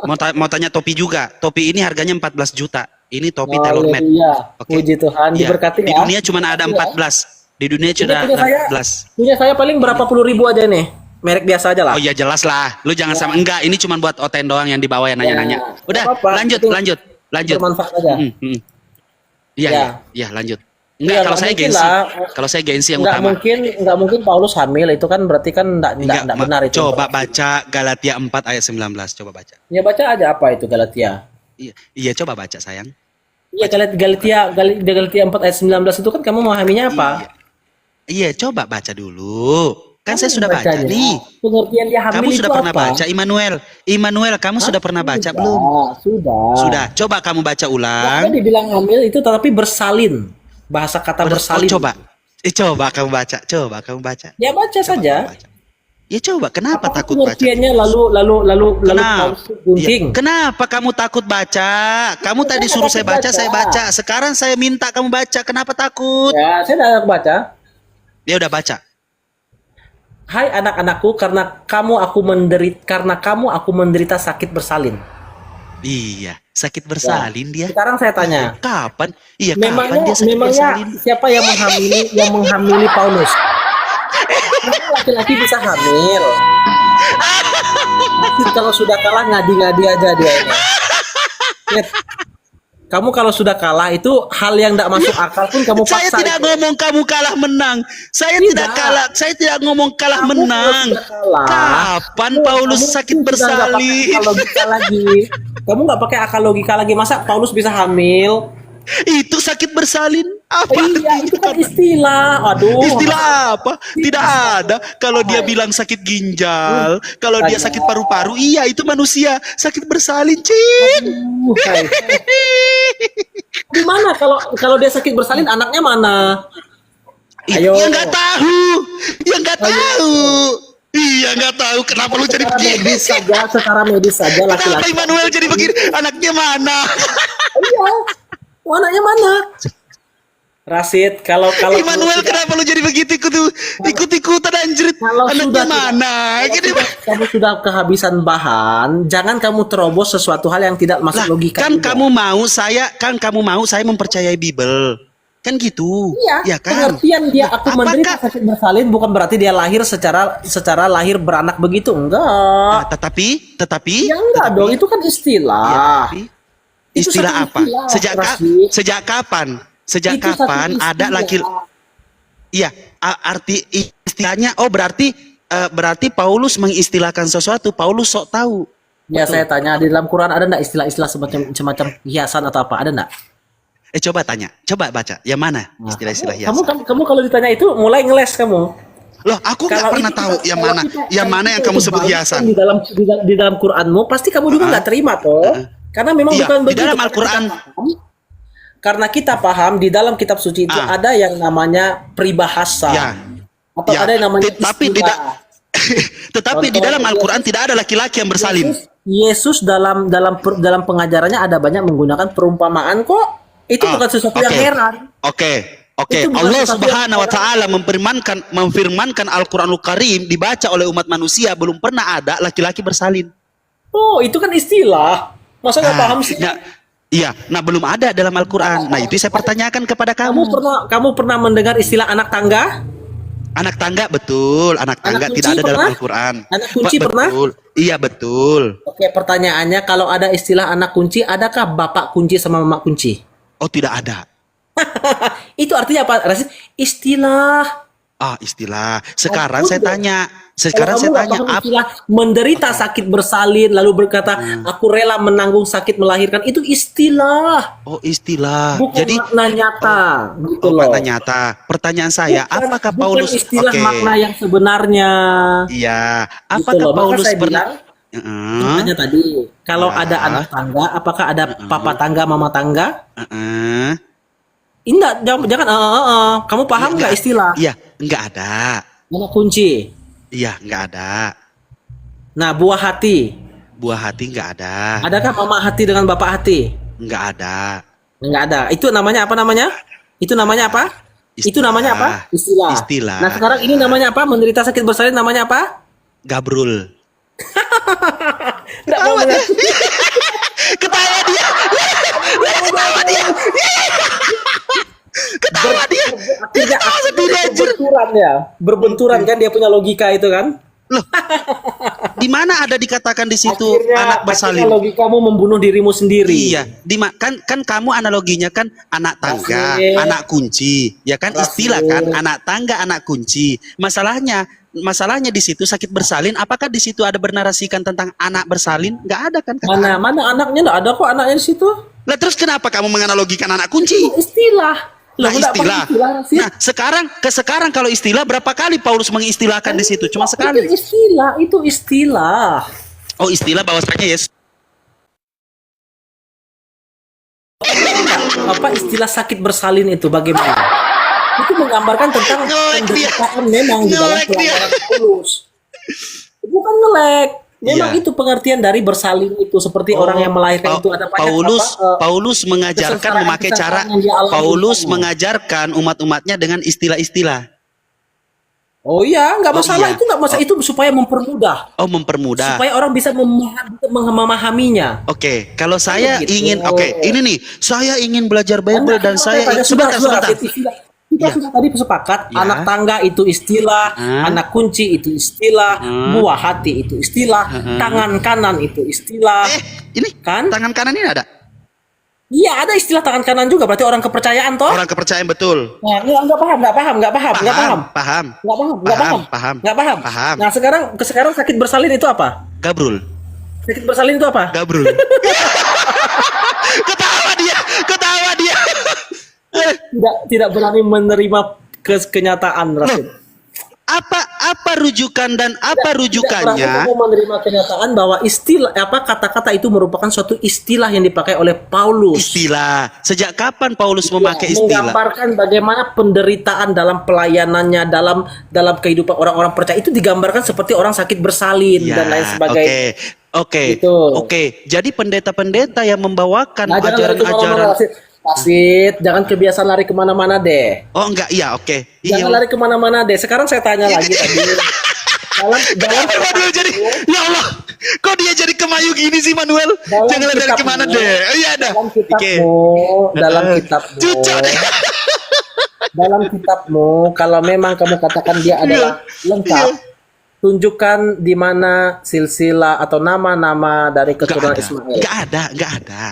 Mau tanya topi juga. Topi ini harganya 14 juta. Ini topi tailor-made. Iya. Oke. Puji Tuhan, Iya. diberkati Di ya. dunia cuma ada 14. Di dunia cuma Punya ada saya, 14. punya saya paling berapa puluh ribu aja nih. Merek biasa aja lah. Oh iya jelas lah. Lu jangan sama enggak, ini cuma buat Oten doang yang di bawah yang nanya-nanya. Ya, Udah, nggak apa-apa. lanjut. Bermanfaat aja. Iya, lanjut. Enggak, Iya, kalau nggak saya mungkin gengsi. lah. Kalau saya gengsi yang Enggak utama. mungkin Paulus hamil itu kan berarti kan enggak benar itu. Coba baca Galatia 4 ayat 19, coba baca. Ya baca aja apa itu Galatia. Iya, coba baca sayang. Iya Galatia 4 ayat 19 itu kan kamu memahaminya apa? Iya, coba baca dulu. Kan saya sudah baca Bacanya. nih. Pengertian dia hamil Kamu itu sudah pernah apa? baca Immanuel? Immanuel, kamu sudah pernah baca belum? Sudah. Sudah. Coba kamu baca Kan ulang. dibilang hamil itu tetapi bersalin. Bahasa kata bersalin. Coba. Coba kamu baca. Ya baca saja. Baca. Ya coba, kenapa Apa takut baca? pengertiannya lalu Kenapa? Paulus gunting. Iya. Kenapa kamu takut baca? Kamu tadi suruh saya baca, saya baca. Sekarang saya minta kamu baca. Kenapa takut? Ya, saya udah baca. Dia udah baca. Hai anak-anakku, karena kamu aku menderita sakit bersalin. Iya, sakit bersalin dia. Sekarang saya tanya, Kapan? Iya, kapan memangnya dia sakit bersalin? siapa yang menghamili Paulus? Kenapa laki-laki bisa hamil? Kalau sudah kalah ngadi-ngadi aja dia ini. Lihat, kamu kalau sudah kalah itu hal yang tidak masuk akal pun kamu paksa. Saya tidak itu. ngomong kamu kalah menang. Saya Tidak. tidak kalah. Saya tidak ngomong kalah Kamu menang. kalau sudah kalah, Kapan Paulus kamu sakit sudah nggak pakai bersalin? akal logika lagi. Kamu nggak pakai akal logika lagi. Masa Paulus bisa hamil? Itu sakit bersalin. Apa? Iya, itu kan istilah. Aduh. Istilah apa? Tidak ada. Kalau dia bilang sakit ginjal, kalau dia sakit paru-paru, iya itu manusia. Sakit bersalin, Cik. Hai. Di mana kalau dia sakit bersalin anaknya mana? Ayo. Ya nggak tahu. Ya nggak tahu. Iya nggak tahu. Kenapa lu jadi begini? Secara medis saja Kenapa laki-laki. Immanuel jadi begini? Anaknya mana? Iya. Anaknya mana? Rashid, kalau Immanuel kenapa lu jadi begitu ikut-ikutan anjrit? Kalau Anaknya sudah mana? Gini, kamu sudah kehabisan bahan, jangan kamu terobos sesuatu hal yang tidak masuk lah, logika. kan juga. kamu mau saya mempercayai Bible. Kan gitu. Iya, Ya kan? pengertian dia aku Apakah- menderita sakit bersalin bukan berarti dia lahir secara lahir beranak begitu, enggak. Nah, tetapi Ya enggak dong, itu kan istilah. tapi Itu istilah satu apa? istilah, Rashid. Sejak kapan? Sejak Itu satu kapan ada istilah. laki? Iya, arti istilahnya, oh berarti berarti Paulus mengistilahkan sesuatu, Paulus sok tahu. Ya, saya tanya, di dalam Quran ada enggak istilah-istilah semacam hiasan atau apa? Ada enggak? Coba tanya, coba baca. Yang mana Nah, istilah-istilah kamu, hiasan? kamu kalau ditanya itu mulai ngeles kamu. Loh, aku nggak Kalau pernah itu tahu kita- yang kalau mana, kita- yang kalau mana yang kita kamu itu sebut balikkan hiasan. di dalam Quranmu, pasti kamu juga nggak terima toh. Karena memang Iya, bukan di begitu. dalam Karena Al-Quran. karena kita paham di dalam kitab suci itu ada yang namanya peribahasa. Ya. Atau Ya, ada yang namanya tapi istilah. tetapi di Contoh, dalam Al-Quran tidak ada laki-laki yang bersalin. Yesus dalam pengajarannya ada banyak menggunakan perumpamaan kok. Itu bukan sesuatu yang heran. Oke. Itu bukan Allah sesuatu yang Subhanahu wa taala memfirmankan Al-Qur'anul Karim dibaca oleh umat manusia, belum pernah ada laki-laki bersalin. Oh, itu kan istilah. Masa nggak paham sih? Iya, belum ada dalam Al-Qur'an. Nah, itu saya pertanyakan kepada kamu. Kamu pernah mendengar istilah anak tangga? Anak tangga betul, anak tangga kunci tidak ada dalam pernah? Al-Qur'an. Anak kunci pernah? Betul. Iya, betul. Oke, pertanyaannya kalau ada istilah anak kunci, adakah bapak kunci sama mama kunci? Oh, tidak ada. Itu artinya apa? Rasid? Istilah. Istilah. Sekarang Oh, saya udah. tanya. Kalau Sekarang kamu saya nggak tanya paham istilah menderita sakit bersalin lalu berkata aku rela menanggung sakit melahirkan, itu istilah. Oh, istilah. Bukan Jadi makna nyata gitu loh. makna nyata. Pertanyaan saya, apakah Bukan Paulus istilah makna yang sebenarnya. Iya, Gitu apakah loh. Maka Paulus saya pernah bilang, makanya tadi kalau Ya. ada anak tangga, apakah ada papa tangga, mama tangga? Heeh. Enggak, jangan. Kamu paham nggak istilah? Iya, enggak ada. Anak kunci. Iya, enggak ada. Nah, buah hati. Buah hati enggak ada. Adakah mama hati dengan bapak hati? Enggak ada. Enggak ada. Itu namanya apa namanya? Itu namanya apa? Itu namanya apa? Istilah. Istilah. Nah, sekarang ini namanya apa? Menderita sakit bersalin namanya apa? Gabrul. Enggak mau mengerti. Ketawa dia. Ketawa dia. Ketawa dia. Akhirnya Ketawa sendiri aja. berbenturan ya. Berbenturan kan dia punya logika itu kan? Loh. Di mana ada dikatakan di situ anak bersalin? Akhirnya logikamu membunuh dirimu sendiri. Iya, kan kamu analoginya kan anak tangga, Rasid. anak kunci, ya kan Rasid. istilah kan anak tangga, anak kunci. Masalahnya di situ sakit bersalin. Apakah di situ ada bernarasikan tentang anak bersalin? Nggak ada kan? Mana anaknya? Enggak ada kok anaknya di situ. Lah terus kenapa kamu menganalogikan anak kunci? Itu istilah. Nah, enggak pakai istilah. Rasid. Nah, sekarang kalau istilah berapa kali Paulus mengistilahkan di situ? Cuma Itu sekali. istilah, itu istilah. Oh, istilah bahwasanya Yesus. Apa istilah sakit bersalin itu bagaimana? Itu menggambarkan tentang Ngelek dia. penderitaan memang di dalam Ngelek dia. pelanggaran Paulus. Bukan ngelek. Memang Iya. itu pengertian dari bersalin itu seperti orang yang melahirkan itu ada banyak Paulus mengajarkan memakai cara kesengsaraan yang dia alami Paulus misalnya. mengajarkan umat-umatnya dengan istilah-istilah. Oh iya, nggak Oh masalah iya. itu nggak masalah itu supaya mempermudah, Oh, mempermudah. supaya orang bisa memahaminya. Oke, kalau saya Gitu. ingin, ini nih, saya ingin belajar Bible dan saya sebentar. Kita Iya. sudah tadi sepakat Ya. anak tangga itu istilah, anak kunci itu istilah, buah hati itu istilah, tangan kanan itu istilah. Ini Kan? tangan kanan ini ada. Iya, ada istilah tangan kanan juga, berarti orang kepercayaan toh? Orang kepercayaan betul. Nah, nggak paham. Paham. Paham. Nah, sekarang sakit bersalin itu apa? Gabrul. Sakit bersalin itu apa? Gabrul. Ketawa dia. Tidak berani menerima kenyataan, Rasid. Apa rujukan dan apa Tidak rujukannya? berani kamu menerima kenyataan bahwa kata-kata itu merupakan suatu istilah yang dipakai oleh Paulus. Istilah. Sejak kapan Paulus memakai istilah? Menggambarkan bagaimana penderitaan dalam pelayanannya, dalam kehidupan orang-orang percaya itu digambarkan seperti orang sakit bersalin Ya, dan lain sebagainya. Oke. Gitu. Oke. Jadi pendeta-pendeta yang membawakan Nah, jangan lari kemana-mana, ajaran-ajaran. Rasid, jangan kebiasaan lari kemana-mana deh. Oh enggak, iya, oke. Jangan lari kemana-mana deh. Sekarang saya tanya lagi tadi. Dalam Manuel jadi, ya Allah, kok dia jadi kemayu gini sih Manuel? Dalam Jangan lari kitabmu, kemana deh. Iya dah. dalam kitabmu, Cucok deh. dalam kitabmu, kalau memang kamu katakan dia adalah lengkap, tunjukkan di mana silsilah atau nama-nama dari keturunan Ismail. Enggak ada.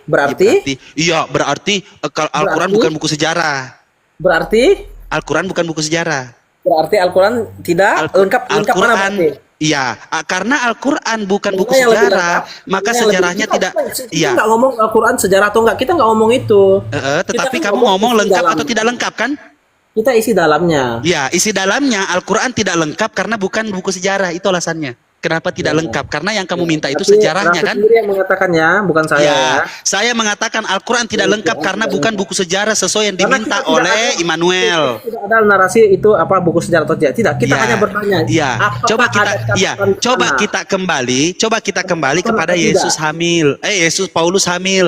Berarti Iya, berarti kalau Al-Quran Berarti? bukan buku sejarah. berarti Al-Quran bukan buku sejarah. Berarti Al-Quran tidak lengkap mana Al-Quran, berarti? iya, karena Al-Quran bukan buku Mana yang lebih sejarah, lengkap? maka Mana yang lebih- sejarahnya kita- tidak. kita Iya. nggak ngomong Al-Quran sejarah atau enggak, kita nggak ngomong itu. Tetapi Kita kan kamu ngomong isi lengkap dalam- atau tidak lengkap kan? Kita isi dalamnya. Ya, isi dalamnya Al-Quran tidak lengkap karena bukan buku sejarah. Itu alasannya. Kenapa tidak lengkap? Karena yang kamu minta itu Tapi sejarahnya Raffi kan? sendiri yang mengatakannya, bukan saya. Ya, Ya. saya mengatakan Al-Quran tidak lengkap karena bukan buku sejarah sesuai yang Karena diminta kita tidak oleh ada- Immanuel. Tidak ada narasi itu apa buku sejarah atau tidak. Tidak, kita Ya, hanya bertanya. ya. apakah Coba kita, ada catatan ya, di coba sana? kita kembali Catatan kepada atau tidak? Yesus hamil. Yesus Paulus hamil.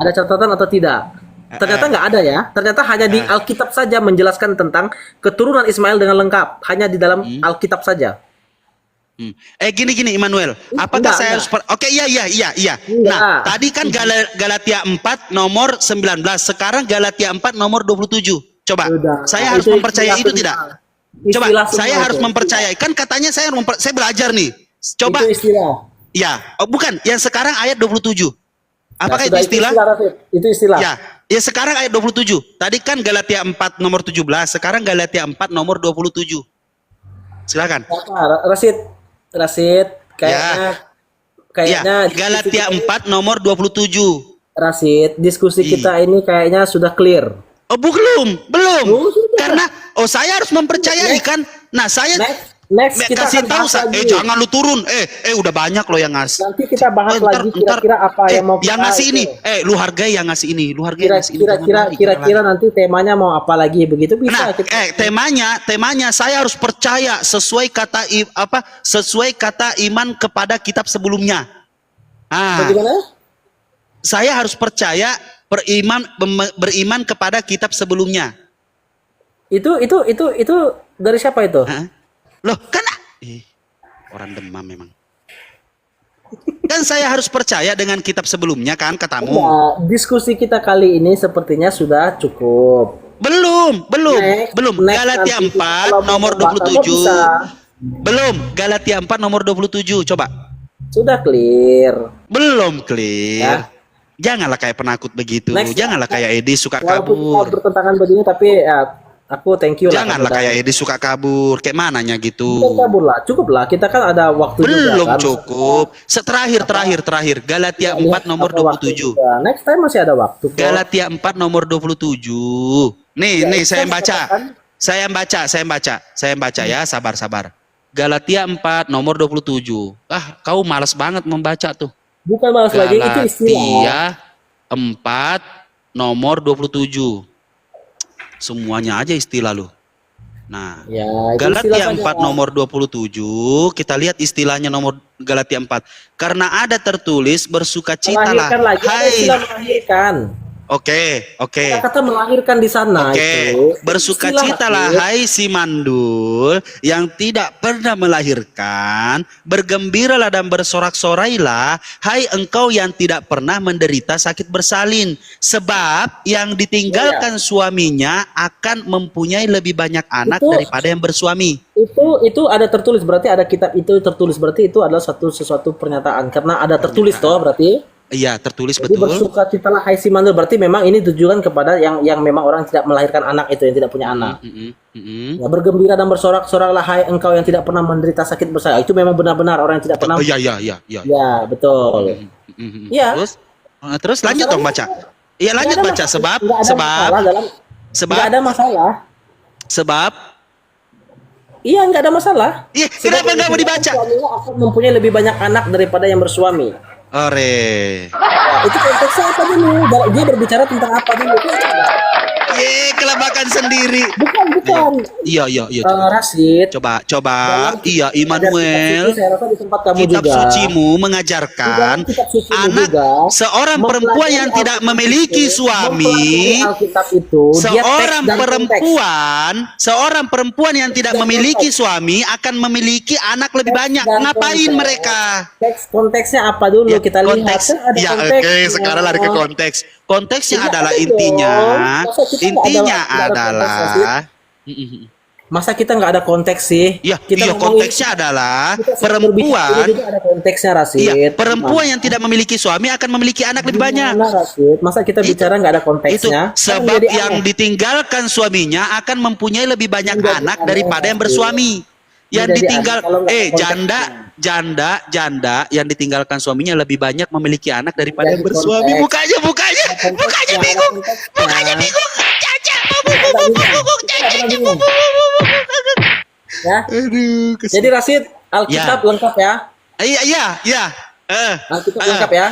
Ada catatan atau tidak? Ternyata nggak ada ya. Ternyata hanya di Alkitab saja menjelaskan tentang keturunan Ismail dengan lengkap. Hanya di dalam Alkitab saja. Gini Immanuel, apakah Enggak, saya enggak. harus Oke, iya. Enggak. Nah, tadi kan Galatia 4 nomor 19, sekarang Galatia 4 nomor 27. Coba, Sudah. saya harus Itu mempercayai itu istilah tidak? semua. Coba, Istilah saya semua harus itu. mempercayai. Kan katanya saya belajar nih. Coba, Itu istilah. ya, bukan, yang sekarang ayat 27. Apakah Sudah, itu istilah? Raffi. Itu istilah. Ya sekarang ayat 27. Tadi kan Galatia 4 nomor 17, sekarang Galatia 4 nomor 27. Silakan. Apa? Rasid, Ya, kayaknya Galatia 4 nomor 27. Rasid, diskusi kita ini kayaknya sudah clear. Oh, belum. Oh, sudah. Karena saya harus mempercayai kan. Nah, saya Next kita kasih akan tahu bahas lagi. jangan lu turun. Udah banyak loh yang ngasih. Nanti kita bahas lagi kira-kira apa yang mau yang kita ngasih itu. ini. Lu hargai yang ngasih ini, lu hargai yang ngasih ini. Kira-kira nanti temanya mau apa lagi begitu bisa Nah, kita. temanya saya harus percaya sesuai kata iman kepada kitab sebelumnya. Bagaimana? Saya harus percaya beriman kepada kitab sebelumnya. Itu dari siapa itu? Hah? Loh, kan orang demam memang. Kan saya harus percaya dengan kitab sebelumnya kan katamu. Nah, diskusi kita kali ini sepertinya sudah cukup. Belum. Next Galatia nanti 4 kalau nomor mau bahas apa 27. bisa. Belum. Galatia 4 nomor 27. Coba. Sudah clear. Belum clear. Ya. Janganlah kayak penakut begitu. Next. Janganlah kayak Edi suka Walaupun kita kabur. bertentangan begini tapi ya aku thank you lah. Janganlah kayak Edi suka kabur. Kayak mananya gitu. Bukan kabur lah, cukup lah. Kita kan ada waktu Belum juga kan. cukup. Terakhir. Galatia 4 nomor Ada waktu 27. juga. Next time masih ada waktu kok. Galatia 4 nomor 27. Nih, Ya, saya kita baca. katakan. Saya baca ya, sabar. Galatia 4 nomor 27. Kau malas banget membaca tuh. Bukan malas lagi, itu istilah. Galatia 4 nomor 27. Semuanya aja istilah lu. Nah, Ya, itu Galatia istilah 4 saja. nomor 27, kita lihat istilahnya nomor Galatia 4. Karena ada tertulis bersukacitalah. Melahirkan lagi, ada Hai. istilah melahirkan. Oke. Kata melahirkan di sana itu. Bersukacitalah Istilah, hai si mandul yang tidak pernah melahirkan, bergembiralah dan bersorak-sorailah hai engkau yang tidak pernah menderita sakit bersalin, sebab yang ditinggalkan suaminya akan mempunyai lebih banyak anak Itu- daripada yang bersuami. Itu ada tertulis, berarti ada kitab itu tertulis, berarti itu adalah sesuatu pernyataan karena ada tertulis toh berarti. Iya, tertulis Jadi betul. bersukacitalah hai si mandul, berarti memang ini ditujukan kepada yang memang orang tidak melahirkan anak itu, yang tidak punya anak. Ya, bergembira dan bersorak-soraklah hai engkau yang tidak pernah menderita sakit bersalin. Itu memang benar-benar orang yang tidak pernah. Iya. Ya, betul. Iya. Terus lanjut dong baca. Iya, lanjut baca sebab Nggak ada masalah. sebab Iya, nggak ada masalah. Iya, kenapa nggak mau dibaca? Suaminya akan mempunyai lebih banyak anak daripada yang bersuami. Ore. Ya, itu konteksnya apa dulu? Dia berbicara tentang apa dulu? Kelabakan sendiri. Bukan. Iya. Rasid. Coba. Dalam Iya, kitab Immanuel. suci, saya rasa di tempat kamu Kitab juga. sucimu mengajarkan Di dalam kitab sucimu anak juga, seorang perempuan yang mempelajari tidak Alkitab memiliki itu, suami, mempelajari Alkitab itu, dia teks seorang perempuan yang tidak Dan memiliki konteks. suami akan memiliki anak lebih Teks banyak. dan Ngapain konteks. mereka? Konteksnya apa dulu Ya, kita lihat konteks. kan ada Ya, konteks. oke, sekarang lari ke konteks. Konteksnya Iya, adalah ada dong. intinya Masa kita nggak ada konteks, adalah Masa kita nggak ada konteks sih? Ya, Kita iya, ngomongin- konteksnya adalah kita sedang berbicara, perempuan. ini juga ada konteksnya, Rasid. Iya, perempuan yang tidak memiliki suami akan memiliki anak lebih banyak. Gimana, Rasid? Masa kita bicara nggak ada Itu konteksnya? Kan sebab jadi yang aneh. ditinggalkan suaminya akan mempunyai lebih banyak Menjadi anak aneh, daripada yang Rasid. bersuami. Yang Menjadi ditinggal aneh kalau nggak ada janda yang ditinggalkan suaminya lebih banyak memiliki anak daripada yang Menjadi bersuami. konteks. Mukanya Konteksnya, bingung. konteksnya. Mukanya bingung. Caca, Ya. Aduh, Jadi Rasid, Alkitab lengkap ya. Iya. Alkitab lengkap ya.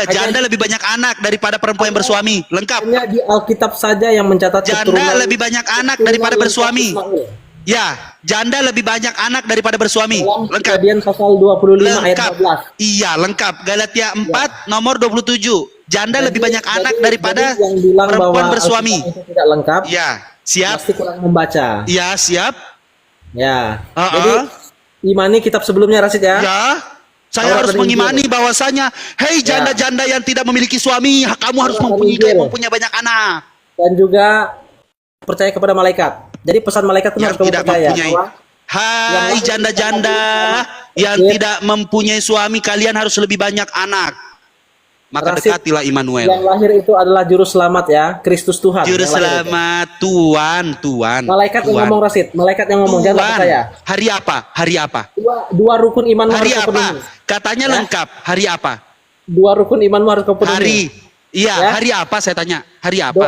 Janda lebih banyak anak daripada perempuan yang bersuami. Lengkap. Hanya di Alkitab saja yang mencatat Janda keturunan- lebih banyak anak keturunan daripada lengkap bersuami. Ismail. Ya, janda lebih banyak anak daripada bersuami. Dalam Lengkap. Kejadian pasal 25 ayat Lengkap. 12. Iya, lengkap. Galatia 4 nomor 27. Janda lebih banyak anak Jadi daripada yang bilang perempuan bahwa bersuami. Alkitab itu tidak lengkap, Ya, siap. pasti kurang membaca. Ya, siap. Ya. Uh-uh. Jadi imani kitab sebelumnya Rasid ya. Ya. Saya Taurat harus dan mengimani bahwasanya, hei Ya. janda-janda yang tidak memiliki suami, kamu harus Taurat dan mempunyai banyak anak. Dan juga percaya kepada malaikat. Jadi pesan malaikat itu Yang harus kamu tidak percaya. mempunyai. bahwa Hai janda-janda yang Iya. tidak mempunyai suami, kalian harus lebih banyak anak. Maka Rasid, dekatilah yang Immanuel. lahir itu adalah juru selamat ya, Kristus Tuhan. Juru yang lahir itu. selamat Tuhan. Malaikat yang Tuhan. ngomong Rasid, malaikat yang ngomong jangan Tuhan. percaya. Hari apa? Hari apa? Dua rukun imanmu Hari harus kau apa? penuhi. Katanya Ya. lengkap. Hari apa? Dua rukun imanmu harus kau penuhi. Hari. Iya, Ya. hari apa saya tanya? Hari apa?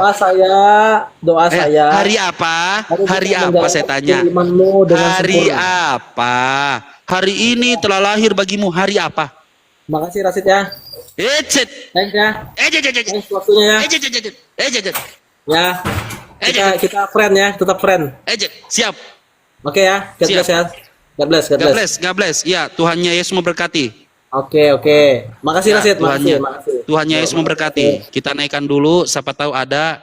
Doa saya. Hari apa? Harus Hari bisa apa saya menjalankan tanya? imanmu dengan Hari sempurna. apa? Hari ini telah lahir bagimu. Hari apa? Makasih Rasid ya. Ecet. Thanks ya. Ecet. Thanks waktunya ya. Ecet. Ya. Kita friend ya, tetap friend. Ecet. Siap. Oke ya. God Siap. bless ya. God bless. God bless. Ya, Tuhannya Yesus memberkati. Oke. Makasih Ya, Rasid, makasih. Tuhannya Yesus memberkati. Kita naikkan dulu, siapa tahu ada